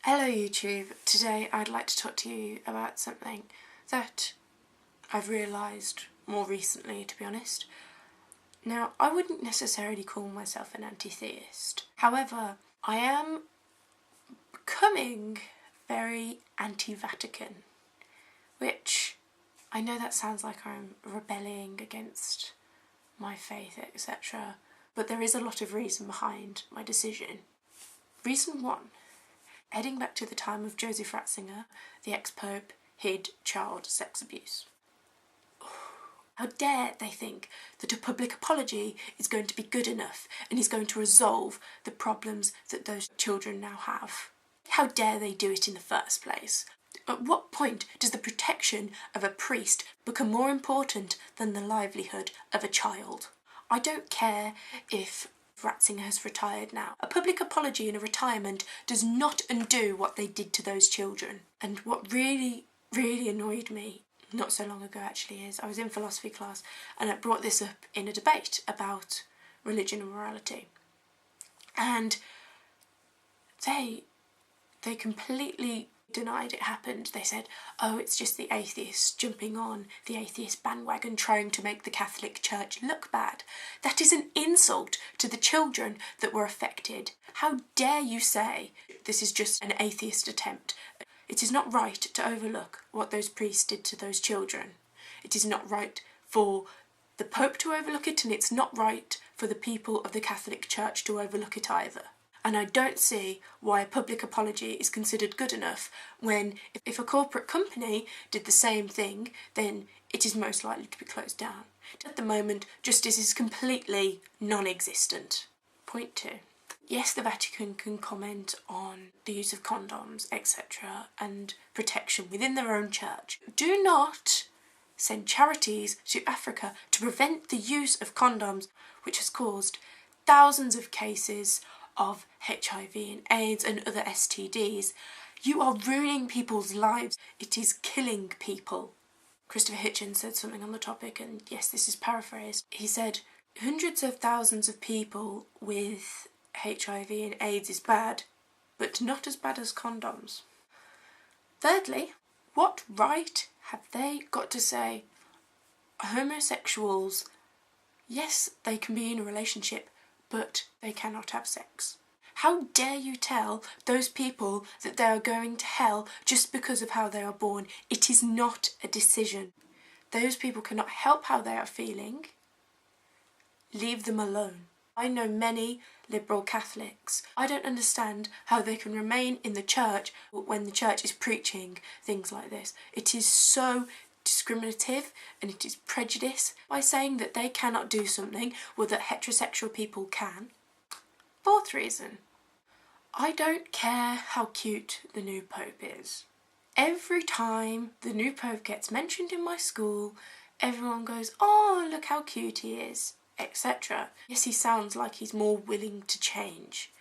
Hello YouTube, today I'd like to talk to you about something that I've realised more recently, to be honest. Now, I wouldn't necessarily call myself an anti-theist. However, I am becoming very anti-Vatican, which I know that sounds like I'm rebelling against my faith, etc. But there is a lot of reason behind my decision. Reason one. Heading back to the time of Joseph Ratzinger, the ex-pope hid child sex abuse. How dare they think that a public apology is going to be good enough and is going to resolve the problems that those children now have? How dare they do it in the first place? At what point does the protection of a priest become more important than the livelihood of a child? I don't care if Ratzinger has retired now. A public apology in a retirement does not undo what they did to those children. And what really annoyed me, not so long ago actually, is I was in philosophy class and I brought this up in a debate about religion and morality. And they completely denied it happened. They said, oh, it's just the atheists jumping on the atheist bandwagon trying to make the Catholic Church look bad. That is an insult to the children that were affected. How dare you say this is just an atheist attempt? It is not right to overlook what those priests did to those children. It is not right for the Pope to overlook it, and it's not right for the people of the Catholic Church to overlook it either. And I don't see why a public apology is considered good enough when, if a corporate company did the same thing, then it is most likely to be closed down. At the moment, justice is completely non-existent. Point 2. Yes, the Vatican can comment on the use of condoms, etc., and protection within their own church. Do not send charities to Africa to prevent the use of condoms, which has caused thousands of cases of HIV and AIDS and other STDs. You are ruining people's lives. It is killing people. Christopher Hitchens said something on the topic, and yes, this is paraphrased. He said, hundreds of thousands of people with HIV and AIDS is bad, but not as bad as condoms. Thirdly, what right have they got to say homosexuals, yes, they can be in a relationship, but they cannot have sex? How dare you tell those people that they are going to hell just because of how they are born? It is not a decision. Those people cannot help how they are feeling. Leave them alone. I know many liberal Catholics. I don't understand how they can remain in the church when the church is preaching things like this. It is so discriminative and it is prejudice by saying that they cannot do something or that heterosexual people can. Fourth reason. I don't care how cute the new Pope is. Every time the new Pope gets mentioned in my school, everyone goes, oh, look how cute he is, etc. Yes, he sounds like he's more willing to change.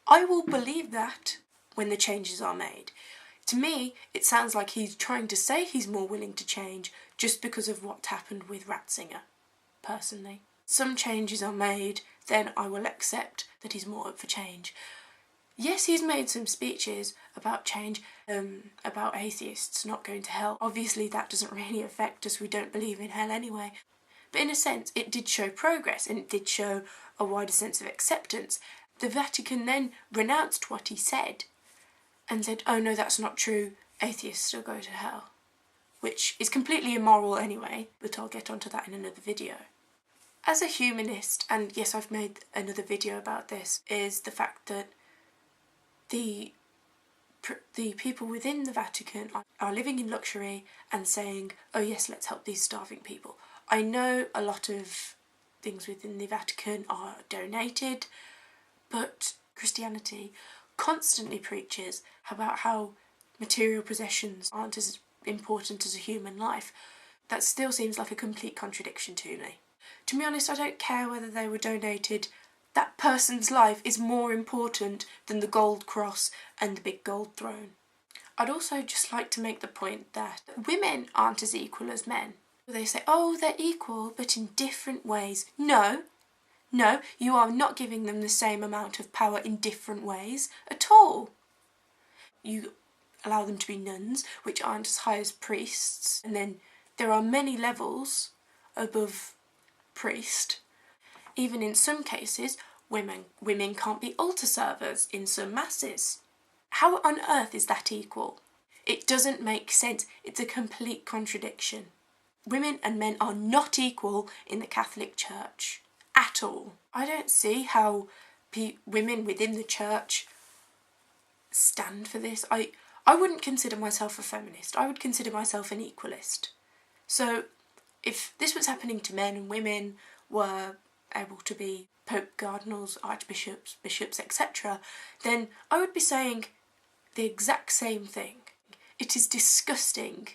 I will believe that when the changes are made. To me, it sounds like he's trying to say he's more willing to change just because of what happened with Ratzinger, personally. Some changes are made, then I will accept that he's more up for change. Yes, he's made some speeches about change, about atheists not going to hell. Obviously that doesn't really affect us, we don't believe in hell anyway. But in a sense, it did show progress and it did show a wider sense of acceptance. The Vatican then renounced what he said and said, oh no, that's not true, atheists still go to hell. Which is completely immoral anyway, but I'll get onto that in another video. As a humanist, and yes, I've made another video about this, is the fact that the people within the Vatican are living in luxury and saying, oh yes, let's help these starving people. I know a lot of things within the Vatican are donated, but Christianity constantly preaches about how material possessions aren't as important as a human life. That still seems like a complete contradiction to me. To be honest, I don't care whether they were donated. That person's life is more important than the gold cross and the big gold throne. I'd also just like to make the point that women aren't as equal as men. They say, oh, they're equal, but in different ways. No, you are not giving them the same amount of power in different ways at all. you allow them to be nuns, which aren't as high as priests, and then there are many levels above priest. Even in some cases, women can't be altar servers in some masses. How on earth is that equal? It doesn't make sense. It's a complete contradiction. Women and men are not equal in the Catholic Church at all. I don't see how women within the church stand for this. I wouldn't consider myself a feminist. I would consider myself an equalist. So if this was happening to men and women were able to be Pope, cardinals, archbishops, bishops, etc., then I would be saying the exact same thing. It is disgusting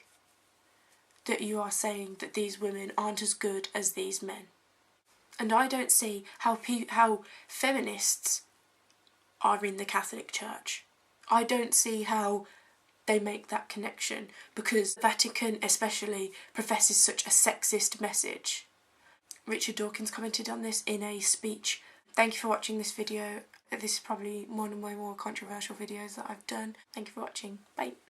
that you are saying that these women aren't as good as these men. And I don't see how feminists are in the Catholic Church. I don't see how they make that connection, because the Vatican especially professes such a sexist message. Richard Dawkins commented on this in a speech. Thank you for watching this video. This is probably one of my more controversial videos that I've done. Thank you for watching. Bye.